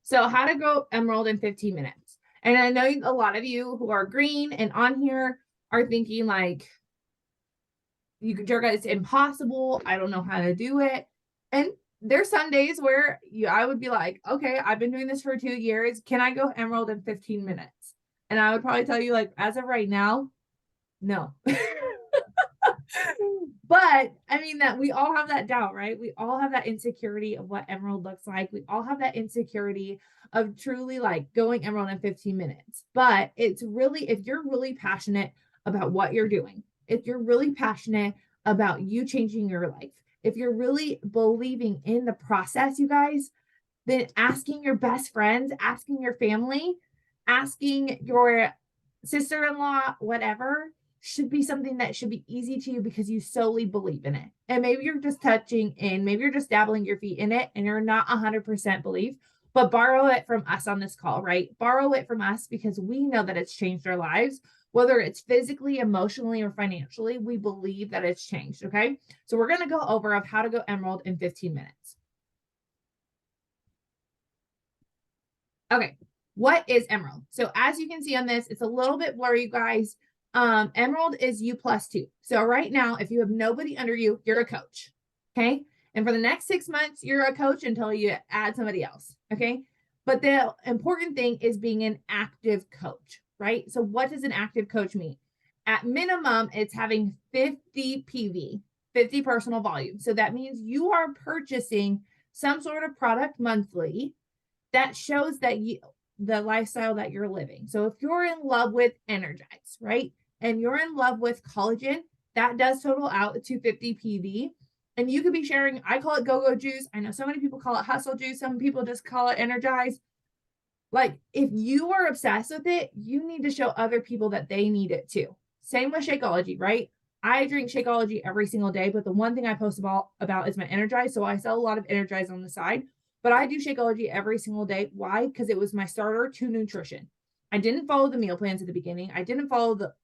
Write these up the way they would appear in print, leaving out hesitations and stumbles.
So how to go emerald in 15 minutes. And I know a lot of you who are green and on here are thinking like, it's impossible. I don't know how to do it. And there's some days where I would be like, okay, I've been doing this for 2 years. Can I go emerald in 15 minutes? And I would probably tell you like, as of right now, no. But I mean that we all have that doubt, right? We all have that insecurity of what emerald looks like. We all have that insecurity of truly like going emerald in 15 minutes. But it's really, if you're really passionate about what you're doing, if you're really passionate about you changing your life, if you're really believing in the process, you guys, then asking your best friends, asking your family, asking your sister-in-law, whatever, should be something that should be easy to you because you solely believe in it. And maybe you're just touching in, maybe you're just dabbling your feet in it and you're not 100% believe, but borrow it from us on this call, right? Borrow it from us because we know that it's changed our lives, whether it's physically, emotionally, or financially. We believe that it's changed, okay? So we're going to go over of how to go emerald in 15 minutes. Okay, what is emerald? So as you can see on this, it's a little bit blurry, you guys. Emerald is you plus 2. So right now, if you have nobody under you, you're a coach. Okay. And for the next 6 months, you're a coach until you add somebody else. Okay. But the important thing is being an active coach, right? So what does an active coach mean? At minimum, it's having 50 PV, 50 personal volume. So that means you are purchasing some sort of product monthly that shows that the lifestyle that you're living. So if you're in love with Energize, right? And you're in love with collagen, that does total out to 50 PV. And you could be sharing, I call it go-go juice. I know so many people call it hustle juice. Some people just call it Energize. Like if you are obsessed with it, you need to show other people that they need it too. Same with Shakeology, right? I drink Shakeology every single day, but the one thing I post about is my Energize. So I sell a lot of Energize on the side, but I do Shakeology every single day. Why? Because it was my starter to nutrition. I didn't follow the meal plans at the beginning. I didn't follow the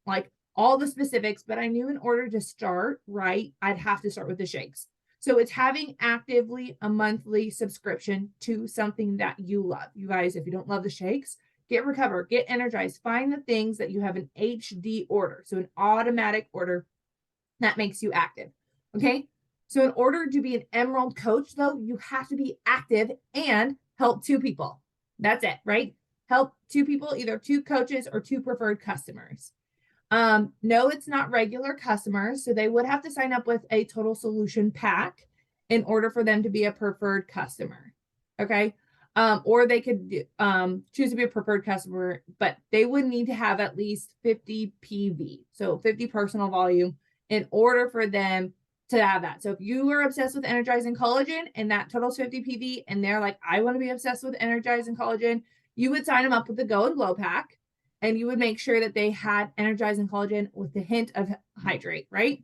all the specifics, but I knew in order to start right, I'd have to start with the shakes. So it's having actively a monthly subscription to something that you love. You guys, if you don't love the shakes, get Recover, get Energized, find the things that you have an HD order. So an automatic order that makes you active. Okay. So in order to be an emerald coach, though, you have to be active and help 2 people. That's it, right? Help 2 people, either 2 coaches or 2 preferred customers. No, it's not regular customers. So they would have to sign up with a total solution pack in order for them to be a preferred customer. Okay. Or they could choose to be a preferred customer, but they would need to have at least 50 PV. So 50 personal volume in order for them to have that. So if you are obsessed with energizing collagen and that totals 50 PV and they're like, I want to be obsessed with energizing collagen, you would sign them up with the Go and Glow pack. And you would make sure that they had energizing collagen with the hint of hydrate, right?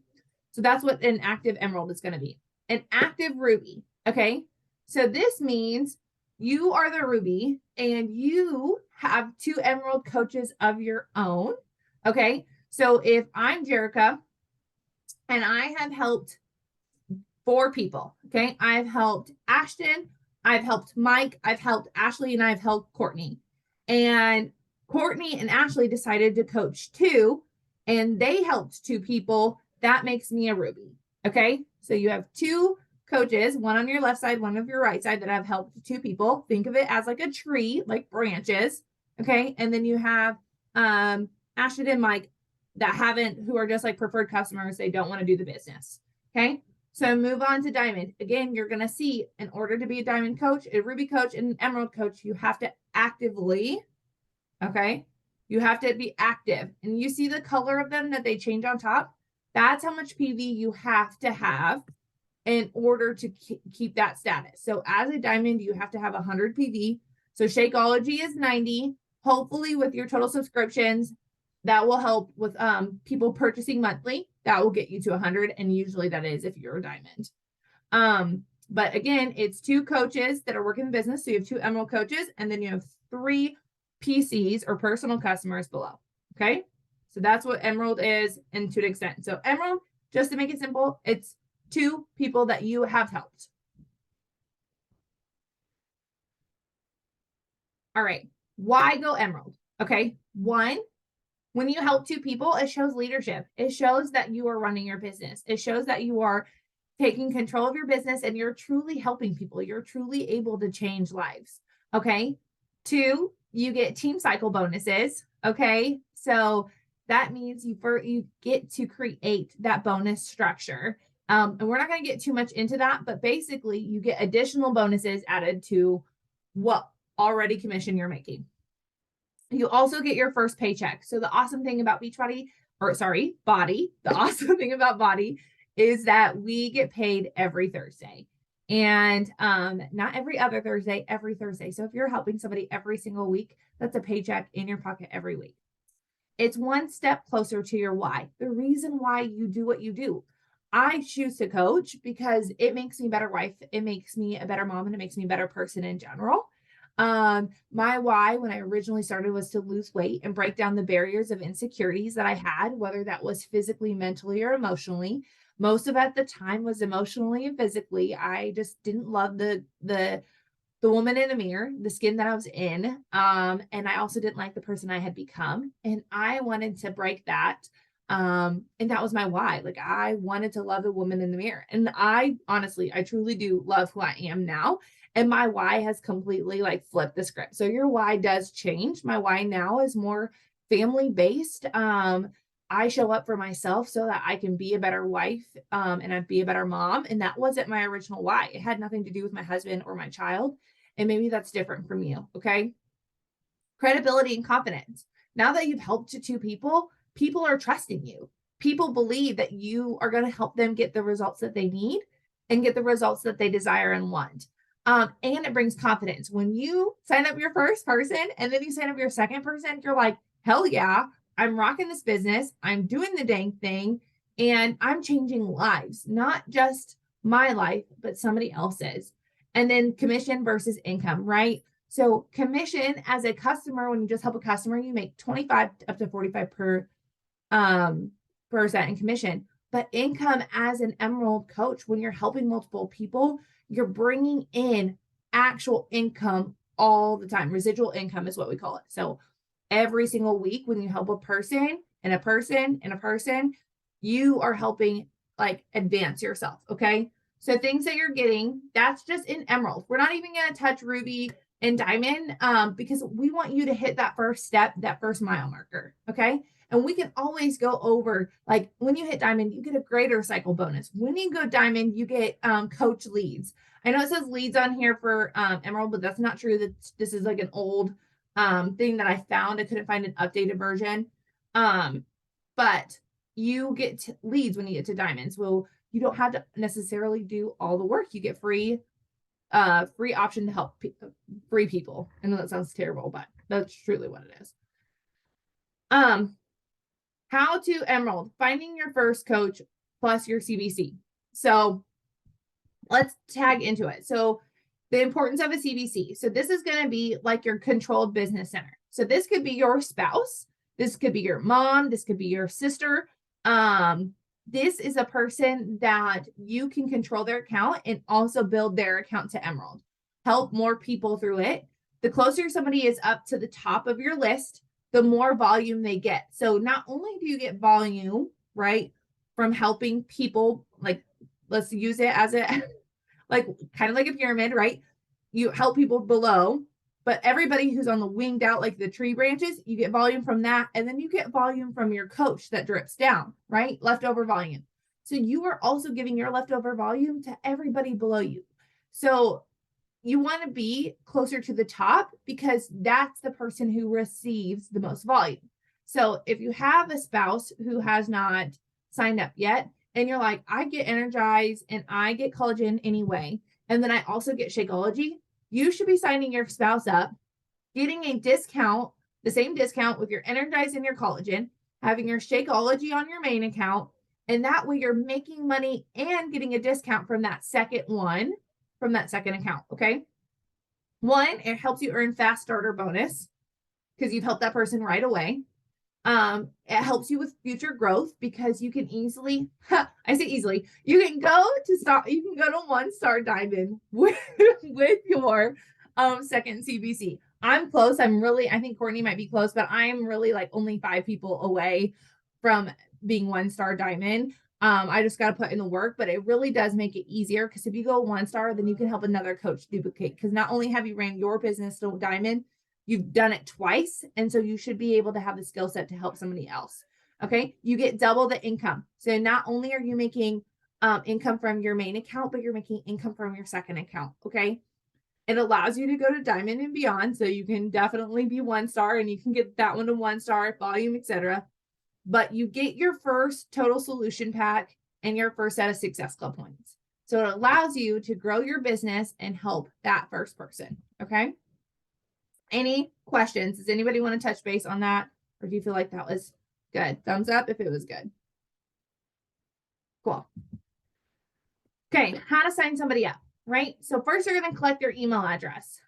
So that's what an active emerald is going to be. An active ruby, okay? So this means you are the ruby and you have 2 emerald coaches of your own, okay? So if I'm Jerica and I have helped 4 people, okay? I've helped Ashton, I've helped Mike, I've helped Ashley, and I've helped Courtney. And Courtney and Ashley decided to coach 2 and they helped 2 people. That makes me a ruby. Okay. So you have 2 coaches, one on your left side, one on your right side that have helped 2 people. Think of it as like a tree, like branches. Okay. And then you have Ashton and Mike who are just like preferred customers. They don't want to do the business. Okay. So move on to diamond. Again, you're going to see in order to be a diamond coach, a ruby coach, and an emerald coach, you have to actively, okay, you have to be active. And you see the color of them that they change on top? That's how much PV you have to have in order to keep that status. So as a diamond, you have to have 100 PV. So Shakeology is 90. Hopefully with your total subscriptions, that will help with people purchasing monthly. That will get you to 100. And usually that is if you're a diamond. But again, it's 2 coaches that are working the business. So you have 2 emerald coaches and then you have 3 PCs or personal customers below. Okay. So that's what emerald is and to an extent. So emerald, just to make it simple, it's 2 people that you have helped. All right. Why go Emerald? Okay. One, when you help two people, it shows leadership. It shows that you are running your business. It shows that you are taking control of your business and you're truly helping people. You're truly able to change lives. Okay. Two, you get team cycle bonuses. Okay. So that means you get to create that bonus structure. And we're not going to get too much into that, but basically you get additional bonuses added to what already commission you're making. You also get your first paycheck. So the awesome thing about Beachbody, Body, the awesome thing about Body is that we get paid every Thursday. And not every other Thursday, every Thursday. So if you're helping somebody every single week, that's a paycheck in your pocket every week. It's one step closer to your why, the reason why you do what you do. I choose to coach because it makes me a better wife. It makes me a better mom and it makes me a better person in general. My why when I originally started was to lose weight and break down the barriers of insecurities that I had, whether that was physically, mentally, or emotionally. Most of it at the time was emotionally and physically. I just didn't love the woman in the mirror, the skin that I was in. And I also didn't like the person I had become. And I wanted to break that. And that was my why. Like I wanted to love the woman in the mirror. And I honestly, I truly do love who I am now. And my why has completely like flipped the script. So your why does change. My why now is more family based. I show up for myself so that I can be a better wife and I'd be a better mom. And that wasn't my original why. It had nothing to do with my husband or my child. And maybe that's different from you. Okay. Credibility and confidence. Now that you've helped to two people, people are trusting you. People believe that you are going to help them get the results that they need and get the results that they desire and want. And it brings confidence. When you sign up your first person and then you sign up your second person, you're like, hell yeah, I'm rocking this business. I'm doing the dang thing and I'm changing lives, not just my life, but somebody else's. And then commission versus income, right? So commission as a customer, when you just help a customer, you make 25 up to 45 percent in commission. But income as an Emerald coach, when you're helping multiple people, you're bringing in actual income all the time. Residual income is what we call it. So every single week when you help a person and a person and a person, you are helping like advance yourself. Okay. So things that you're getting, that's just in Emerald. We're not even going to touch Ruby and Diamond because we want you to hit that first step, that first mile marker. Okay. And we can always go over, like when you hit Diamond, you get a greater cycle bonus. When you go Diamond, you get coach leads. I know it says leads on here for Emerald, but that's not true. That this is like an old thing that I found. I couldn't find an updated version. But you get leads when you get to Diamonds. Well, you don't have to necessarily do all the work. You get free option to help free people. I know that sounds terrible, but that's truly what it is. How to Emerald, finding your first coach plus your CBC. So let's tag into it. So the importance of a CBC. So this is going to be like your controlled business center. So this could be your spouse. This could be your mom. This could be your sister. This is a person that you can control their account and also build their account to Emerald. Help more people through it. The closer somebody is up to the top of your list, the more volume they get. So not only do you get volume, right, from helping people, like let's use it as a like kind of like a pyramid, right? You help people below, but everybody who's on the winged out, like the tree branches, you get volume from that. And then you get volume from your coach that drips down, right? Leftover volume. So you are also giving your leftover volume to everybody below you. So you want to be closer to the top because that's the person who receives the most volume. So if you have a spouse who has not signed up yet, and you're like, I get Energize and I get collagen anyway, and then I also get Shakeology, you should be signing your spouse up, getting a discount, the same discount with your Energize and your collagen, having your Shakeology on your main account, and that way you're making money and getting a discount from that second one, from that second account, okay? One, it helps you earn fast starter bonus because you've helped that person right away. It helps you with future growth because you can easily, I say easily, you can go to 1-star diamond with your second CBC. I'm close. I think Courtney might be close, but I'm really like only 5 people away from being 1-star diamond. I just got to put in the work, but it really does make it easier because if you go 1-star, then you can help another coach duplicate. Because not only have you ran your business to diamond, you've done it twice. And so you should be able to have the skill set to help somebody else. Okay. You get double the income. So not only are you making income from your main account, but you're making income from your second account. Okay. It allows you to go to diamond and beyond. So you can definitely be 1-star and you can get that one to 1-star, volume, etc. But you get your first total solution pack and your first set of Success Club points. So it allows you to grow your business and help that first person. Okay. Any questions? Does anybody want to touch base on that? Or do you feel like that was good? Thumbs up if it was good. Cool. Okay. How to sign somebody up, right? So first you're going to collect their email address.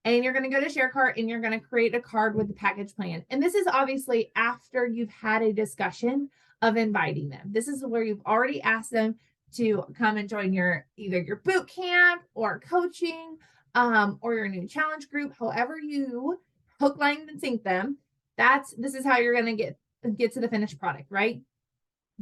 And you're going to go to ShareCart and you're going to create a card with the package plan. And this is obviously after you've had a discussion of inviting them. This is where you've already asked them to come and join either your boot camp or coaching, or your new challenge group. However you hook, line, and sink them. This is how you're going to get to the finished product, right?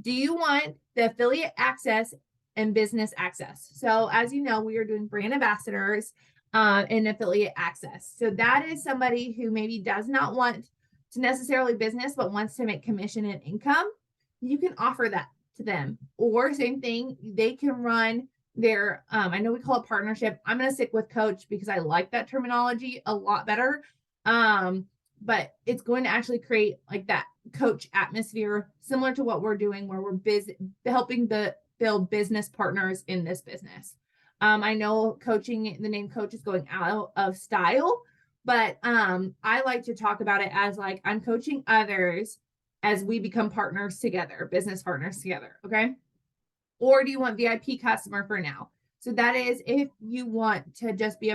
Do you want the affiliate access and business access? So as you know, we are doing brand ambassadors and affiliate access. So that is somebody who maybe does not want to necessarily business, but wants to make commission and income. You can offer that to them. Or same thing, they can run their, I know we call it partnership. I'm going to stick with coach because I like that terminology a lot better. But it's going to actually create like that coach atmosphere, similar to what we're doing, where we're helping build business partners in this business. I know coaching, the name coach is going out of style, but I like to talk about it as like I'm coaching others as we become partners together, business partners together. Okay. Or do you want VIP customer for now? So that is if you want to just be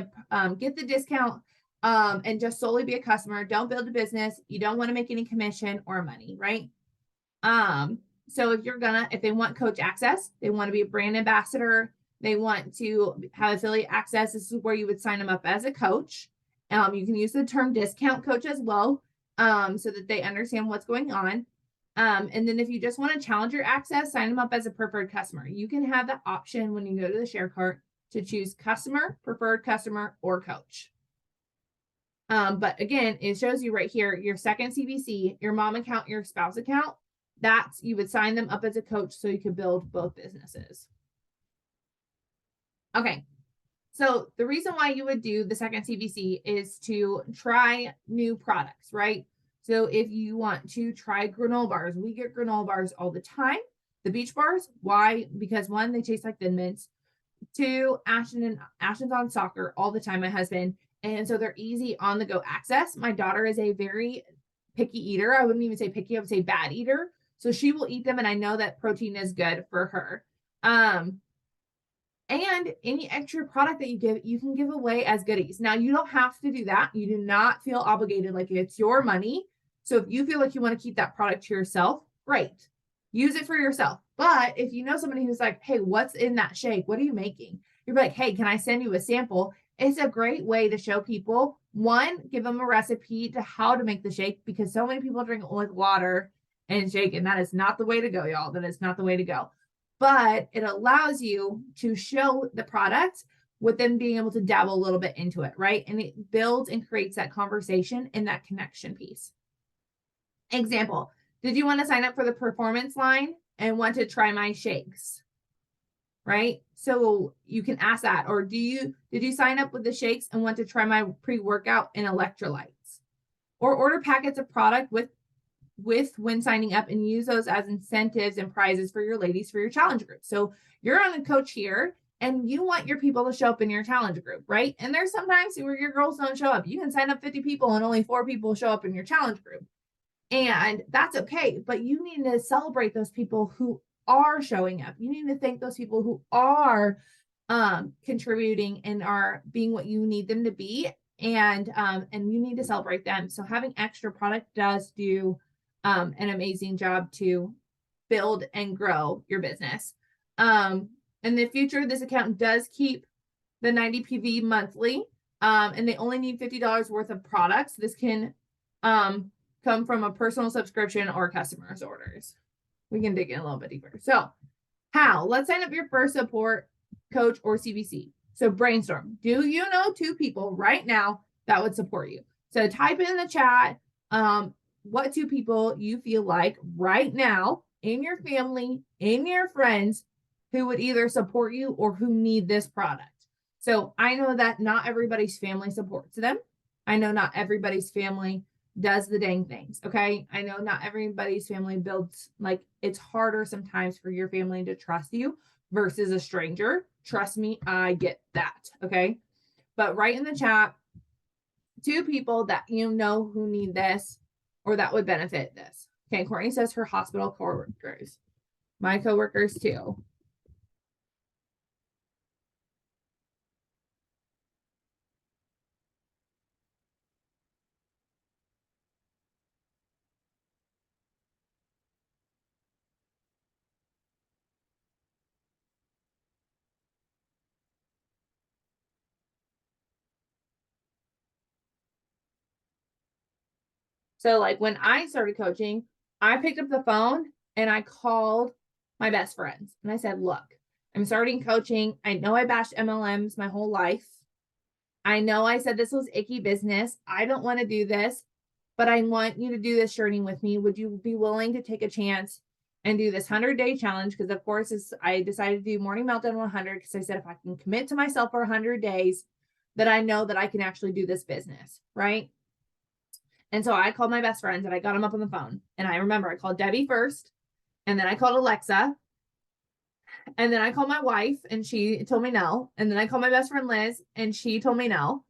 get the discount and just solely be a customer, don't build a business. You don't want to make any commission or money, right? So if they want coach access, they want to be a brand ambassador, they want to have affiliate access, this is where you would sign them up as a coach. You can use the term discount coach as well, so that they understand what's going on. And then if you just want to challenger access, sign them up as a preferred customer. You can have the option when you go to the ShareCart to choose customer, preferred customer, or coach. But again, it shows you right here, your second CBC, your mom account, your spouse account, you would sign them up as a coach so you could build both businesses. Okay. So the reason why you would do the second CBC is to try new products, right? So if you want to try granola bars, we get granola bars all the time. The beach bars, why? Because one, they taste like Thin Mints. Two, Ashton's on soccer all the time, my husband. And so they're easy on the go access. My daughter is a very picky eater. I wouldn't even say picky, I would say bad eater. So she will eat them. And I know that protein is good for her. And any extra product that you give, you can give away as goodies. Now, you don't have to do that. You do not feel obligated, like it's your money. So if you feel like you want to keep that product to yourself, great. Use it for yourself. But if you know somebody who's like, hey, what's in that shake? What are you making? You're like, hey, can I send you a sample? It's a great way to show people, one, give them a recipe to how to make the shake, because so many people drink with water and shake, and that is not the way to go, y'all. That is not the way to go. But it allows you to show the product with them being able to dabble a little bit into it, right? And it builds and creates that conversation and that connection piece. Example, did you want to sign up for the performance line and want to try my shakes? Right? So you can ask that. Or did you sign up with the shakes and want to try my pre-workout and electrolytes? Or order packets of product with when signing up and use those as incentives and prizes for your ladies for your challenge group. So you're on a coach here and you want your people to show up in your challenge group, right? And there's sometimes where your girls don't show up. You can sign up 50 people and only 4 people show up in your challenge group. And that's okay. But you need to celebrate those people who are showing up. You need to thank those people who are contributing and are being what you need them to be. And you need to celebrate them. So having extra product does do an amazing job to build and grow your business. In the future, this account does keep the 90 PV monthly. And they only need $50 worth of products. This can come from a personal subscription or customers orders. We can dig in a little bit deeper. So how? Let's sign up your first support coach or CBC. So brainstorm. Do you know 2 people right now that would support you? So type in the chat what 2 people you feel like right now in your family, in your friends, who would either support you or who need this product. So I know that not everybody's family supports them. I know not everybody's family does the dang things. Okay. I know not everybody's family builds, like, it's harder sometimes for your family to trust you versus a stranger. Trust me, I get that. Okay. But write in the chat 2 people that you know who need this or that would benefit this. Okay. Courtney says her hospital coworkers. My coworkers too. So like when I started coaching, I picked up the phone and I called my best friends and I said, look, I'm starting coaching. I know I bashed MLMs my whole life. I know I said this was icky business. I don't want to do this, but I want you to do this journey with me. Would you be willing to take a chance and do this 100-day challenge? Because of course, I decided to do Morning Meltdown 100 because I said if I can commit to myself for 100 days, that I know that I can actually do this business, right? And so I called my best friends and I got them up on the phone. And I remember I called Debbie first, and then I called Alexa, and then I called my wife and she told me no. And then I called my best friend Liz and she told me no.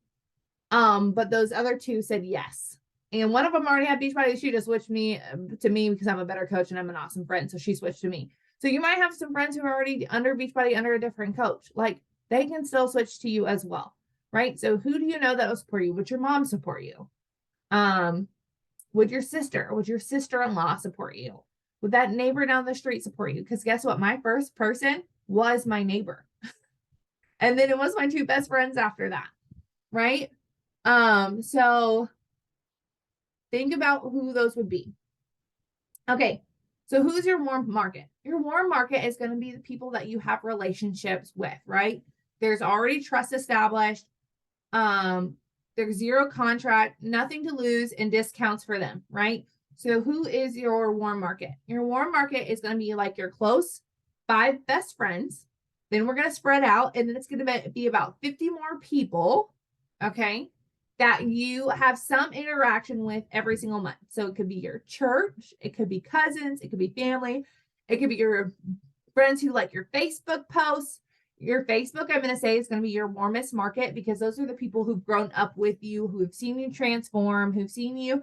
But those other 2 said yes. And one of them already had Beachbody. She just switched me to me because I'm a better coach and I'm an awesome friend. So she switched to me. So you might have some friends who are already under Beachbody under a different coach. Like they can still switch to you as well, right? So who do you know that will support you? Would your mom support you? Would your sister-in-law support you? Would that neighbor down the street support you? Because guess what? My first person was my neighbor. And then it was my 2 best friends after that, right? So think about who those would be. Okay, so who's your warm market? Your warm market is going to be the people that you have relationships with, right? There's already trust established. There's 0 contract, nothing to lose, and discounts for them, right? So who is your warm market? Your warm market is going to be like your close 5 best friends. Then we're going to spread out, and then it's going to be about 50 more people, okay, that you have some interaction with every single month. So it could be your church, it could be cousins, it could be family, it could be your friends who like your Facebook posts. Your Facebook, I'm going to say, is going to be your warmest market because those are the people who've grown up with you, who've seen you transform, who've seen you.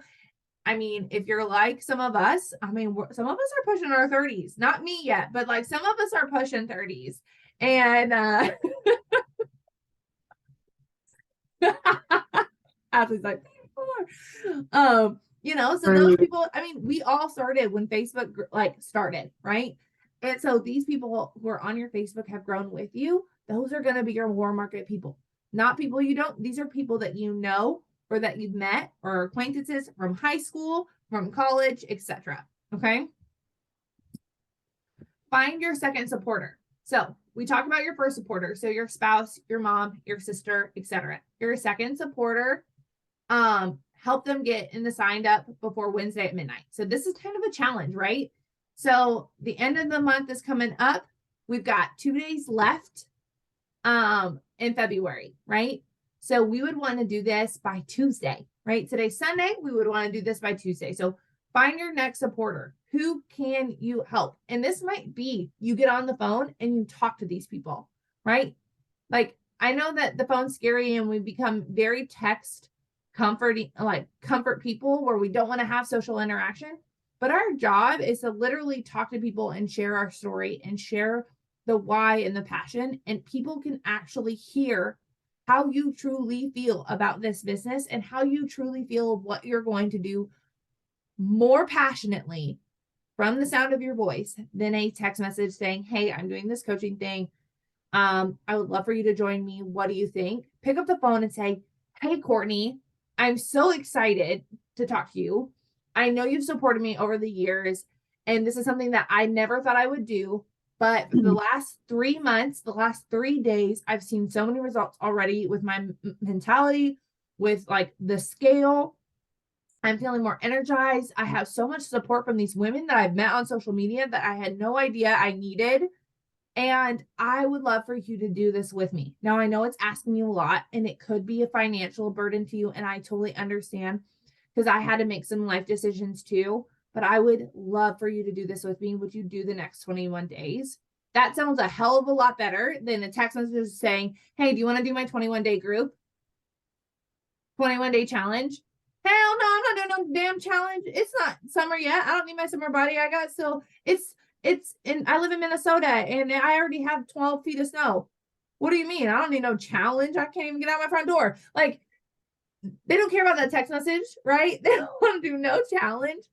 I mean, if you're like some of us, I mean, some of us are pushing our 30s, not me yet, but like some of us are pushing 30s. And Ashley's like, you know, so those people, I mean, we all started when Facebook like started, right? And so these people who are on your Facebook have grown with you. Those are going to be your warm market people, not people you don't. These are people that you know or that you've met or acquaintances from high school, from college, etc. Okay. Find your second supporter. So we talked about your first supporter. So your spouse, your mom, your sister, etc. Your second supporter, help them get in the signed up before Wednesday at midnight. So this is kind of a challenge, right? So the end of the month is coming up. We've got 2 days left in February, right? So we would want to do this by Tuesday, right? Today's Sunday. We would want to do this by Tuesday. So find your next supporter. Who can you help? And this might be you get on the phone and you talk to these people, right? Like I know that the phone's scary and we become very text comforting, like comfort people where we don't want to have social interaction. But our job is to literally talk to people and share our story and share the why and the passion. And people can actually hear how you truly feel about this business and how you truly feel what you're going to do more passionately from the sound of your voice than a text message saying, hey, I'm doing this coaching thing. I would love for you to join me. What do you think? Pick up the phone and say, Hey, Courtney, I'm so excited to talk to you. I know you've supported me over the years, and this is something that I never thought I would do. But the last 3 months, the last 3 days, I've seen so many results already with my mentality, with like the scale. I'm feeling more energized. I have so much support from these women that I've met on social media that I had no idea I needed. And I would love for you to do this with me. Now, I know it's asking you a lot and it could be a financial burden to you. And I totally understand because I had to make some life decisions too. But I would love for you to do this with me. Would you do the next 21 days? That sounds a hell of a lot better than a text message saying, hey, do you want to do my 21-day group? 21-day challenge? Hell no, I'm not doing no damn challenge. It's not summer yet. I don't need my summer body. I got still, it's in, I live in Minnesota and I already have 12 feet of snow. What do you mean? I don't need no challenge. I can't even get out my front door. Like, they don't care about that text message, right? They don't want to do no challenge.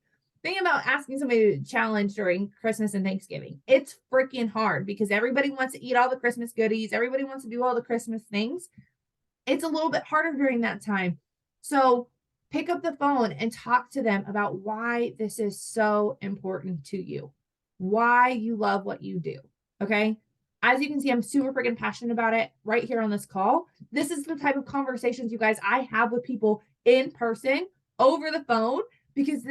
Think about asking somebody to challenge during Christmas and Thanksgiving. It's freaking hard because everybody wants to eat all the Christmas goodies. Everybody wants to do all the Christmas things. It's a little bit harder during that time. So pick up the phone and talk to them about why this is so important to you, why you love what you do. Okay. As you can see, I'm super freaking passionate about it right here on this call. This is the type of conversations, you guys, I have with people in person over the phone because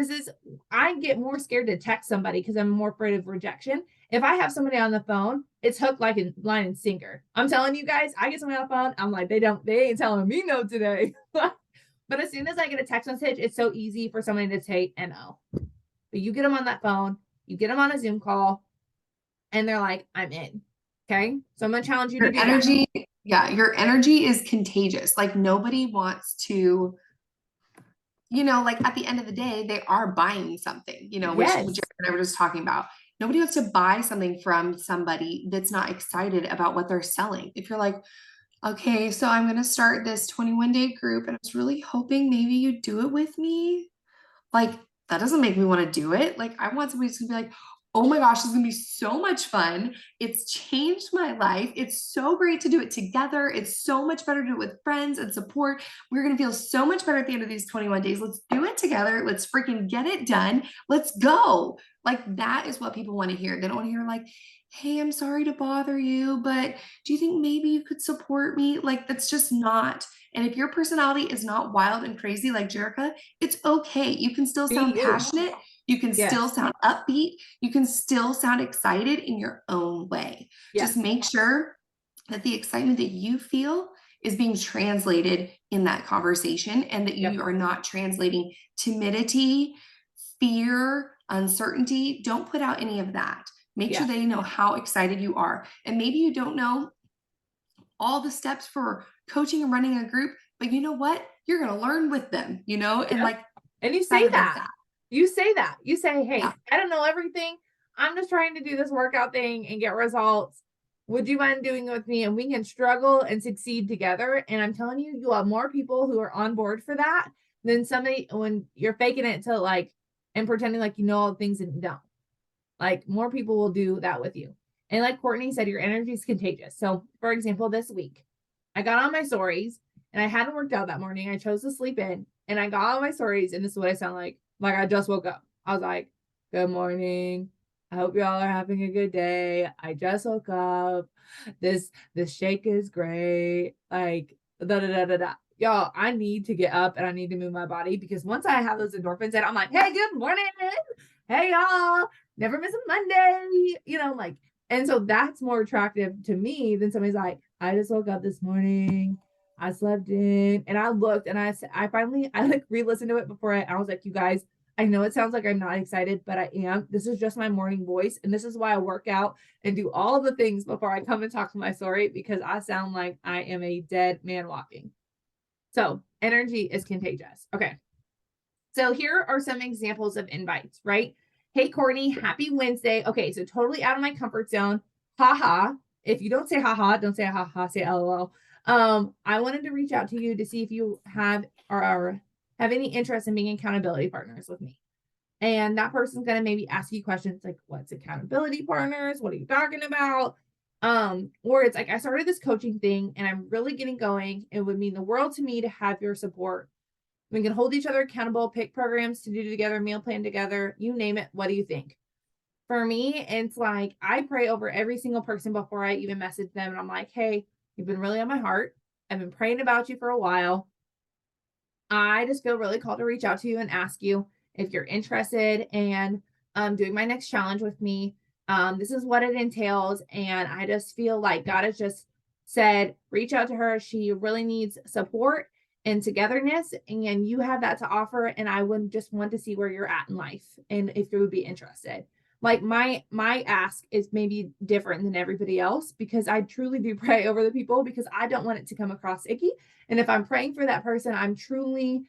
I get more scared to text somebody because I'm more afraid of rejection. If I have somebody on the phone, it's hook, like, and line and sinker. I'm telling you guys, I get somebody on the phone, I'm like, they ain't telling me no today. But as soon as I get a text message, it's so easy for somebody to say no. But you get them on that phone, you get them on a Zoom call, and they're like, I'm in. Okay. So I'm going to challenge you to do energy, that. yeah, your energy is contagious. Like nobody wants to, like at the end of the day, they are buying something, which Jared Yes. and I were just talking about. Nobody wants to buy something from somebody that's not excited about what they're selling. If you're like, okay, so I'm going to start this 21-day group and I was really hoping maybe you do it with me. Like, that doesn't make me want to do it. Like, I want somebody who's gonna be like, oh my gosh, this is gonna be so much fun. It's changed my life. It's so great to do it together. It's so much better to do it with friends and support. We're gonna feel so much better at the end of these 21 days. Let's do it together. Let's freaking get it done. Let's go. Like, that is what people want to hear. They don't want to hear, like, hey, I'm sorry to bother you, but do you think maybe you could support me? Like, that's just not. And if your personality is not wild and crazy like Jerica, it's okay. You can still Be sound you. passionate. You can still Yes. sound upbeat. You can still sound excited in your own way. Just Yes. make sure that the excitement that you feel is being translated in that conversation and that Yep. you are not translating timidity, fear, uncertainty. Don't put out any of that. Make sure Yeah. they know how excited you are. And maybe you don't know all the steps for coaching and running a group, but you know what? You're going to learn with them, and Yep. like And you say excited of that. that. You say that. You say, Yeah. hey, I don't know everything. I'm just trying to do this workout thing and get results. Would you mind doing it with me? And we can struggle and succeed together. And I'm telling you, you'll have more people who are on board for that than somebody when you're faking it to like and pretending like you know all the things and you don't. Like more people will do that with you. And like Courtney said, your energy is contagious. So, for example, this week, I got on my stories and I hadn't worked out that morning. I chose to sleep in and I got on my stories and this is what I sound like. Like I just woke up. I was like, good morning. I hope y'all are having a good day. I just woke up. This shake is great. Like da da da da da. Y'all, I need to get up and I need to move my body because once I have those endorphins in, I'm like, hey, good morning. Hey y'all, never miss a Monday, like, and so that's more attractive to me than somebody's like, I just woke up this morning, I slept in, and I looked and I finally, I like re-listened to it before I was like, you guys, I know it sounds like I'm not excited, but I am. This is just my morning voice. And this is why I work out and do all the things before I come and talk to my story because I sound like I am a dead man walking. So energy is contagious. Okay. So here are some examples of invites, right? Hey, Courtney, happy Wednesday. Okay, so totally out of my comfort zone. Haha. If you don't say haha, don't say haha, say lol. I wanted to reach out to you to see if you have or have any interest in being accountability partners with me. And that person's going to maybe ask you questions like, what's accountability partners? What are you talking about? Or it's like, I started this coaching thing and I'm really getting going. It would mean the world to me to have your support. We can hold each other accountable, pick programs to do together, meal plan together, you name it. What do you think? For me, it's like I pray over every single person before I even message them. And I'm like, hey, you've been really on my heart. I've been praying about you for a while. I just feel really called to reach out to you and ask you if you're interested in doing my next challenge with me. This is what it entails. And I just feel like God has just said, reach out to her. She really needs support and togetherness. And you have that to offer. And I would just want to see where you're at in life and if you would be interested. Like my ask is maybe different than everybody else because I truly do pray over the people because I don't want it to come across icky. And if I'm praying for that person, I truly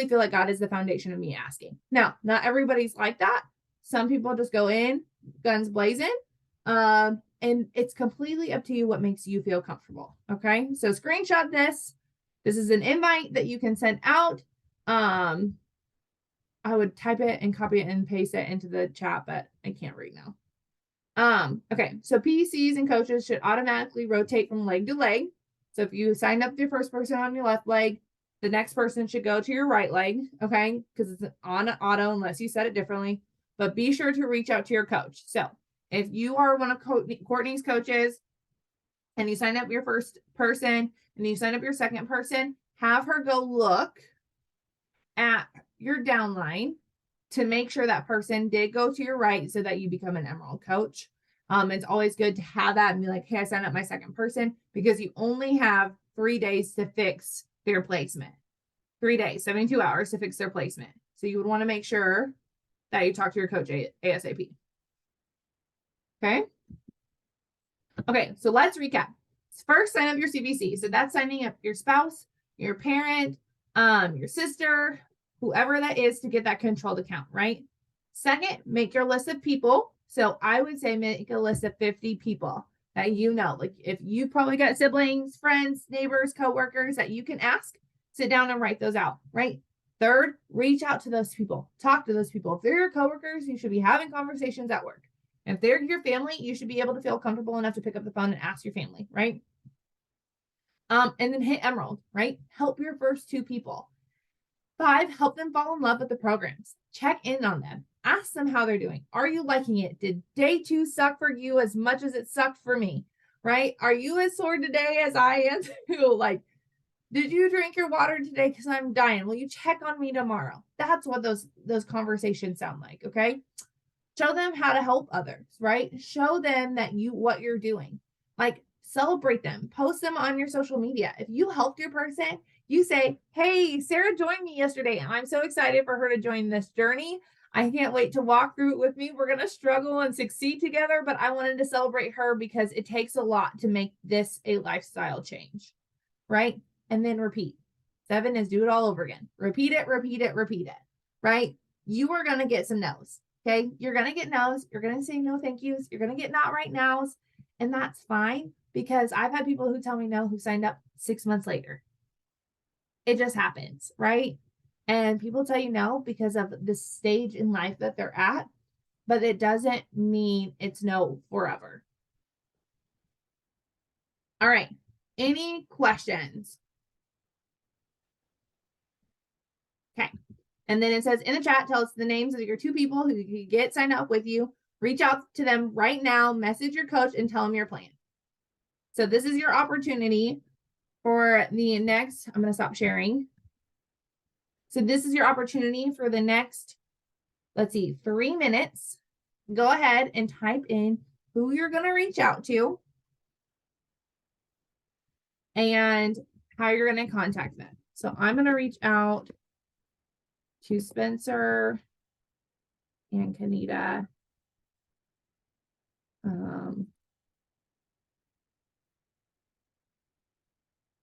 feel like God is the foundation of me asking. Now, not everybody's like that. Some people just go in, guns blazing. And it's completely up to you what makes you feel comfortable. Okay. So screenshot this. This is an invite that you can send out. I would type it and copy it and paste it into the chat, but I can't read now. Okay. So PCs and coaches should automatically rotate from leg to leg. So if you signed up your first person on your left leg, the next person should go to your right leg, okay? Because it's on auto unless you set it differently. But be sure to reach out to your coach. So if you are one of Courtney's coaches and you sign up your first person and you sign up your second person, have her go look at your downline to make sure that person did go to your right so that you become an Emerald coach. It's always good to have that and be like, hey, I signed up my second person because you only have 3 days to fix their placement. 3 days, 72 hours to fix their placement. So you would want to make sure that you talk to your coach ASAP. Okay. Okay. So let's recap. First, sign up your CVC. So that's signing up your spouse, your parent, your sister, whoever that is to get that controlled account, right? Second, make your list of people. So I would say make a list of 50 people that you know. Like if you probably got siblings, friends, neighbors, coworkers that you can ask, sit down and write those out, right? Third, reach out to those people. Talk to those people. If they're your coworkers, you should be having conversations at work. If they're your family, you should be able to feel comfortable enough to pick up the phone and ask your family, right? And then hit Emerald, right? Help your first 2 people. 5, help them fall in love with the programs. Check in on them. Ask them how they're doing. Are you liking it? Did day 2 suck for you as much as it sucked for me? Right? Are you as sore today as I am too? Like, did you drink your water today? Because I'm dying. Will you check on me tomorrow? That's what those conversations sound like. Okay. Show them how to help others, right? Show them that what you're doing. Like celebrate them, post them on your social media. If you helped your person, you say, hey, Sarah joined me yesterday, and I'm so excited for her to join this journey. I can't wait to walk through it with me. We're going to struggle and succeed together, but I wanted to celebrate her because it takes a lot to make this a lifestyle change, right? And then repeat. 7 is do it all over again. Repeat it, repeat it, repeat it, right? You are going to get some no's. Okay. You're going to get no's. You're going to say no, thank yous. You're going to get not right no's. And that's fine because I've had people who tell me no who signed up 6 months later. It just happens, right? And people tell you no because of the stage in life that they're at, but it doesn't mean it's no forever. All right. Any questions? Okay. And then it says in the chat, tell us the names of your 2 people who you get signed up with you. Reach out to them right now, message your coach and tell them your plan. So this is your opportunity for the next, I'm going to stop sharing. So this is your opportunity for the next, let's see, 3 minutes. Go ahead and type in who you're going to reach out to and how you're going to contact them. So I'm going to reach out to Spencer and Kanita.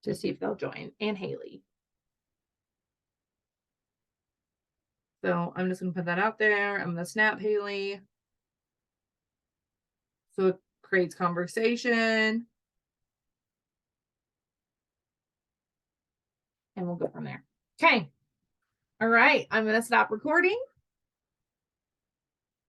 To see if they'll join, and Haley. So I'm just going to put that out there. I'm going to snap Haley. So it creates conversation. And we'll go from there. Okay. All right. I'm going to stop recording.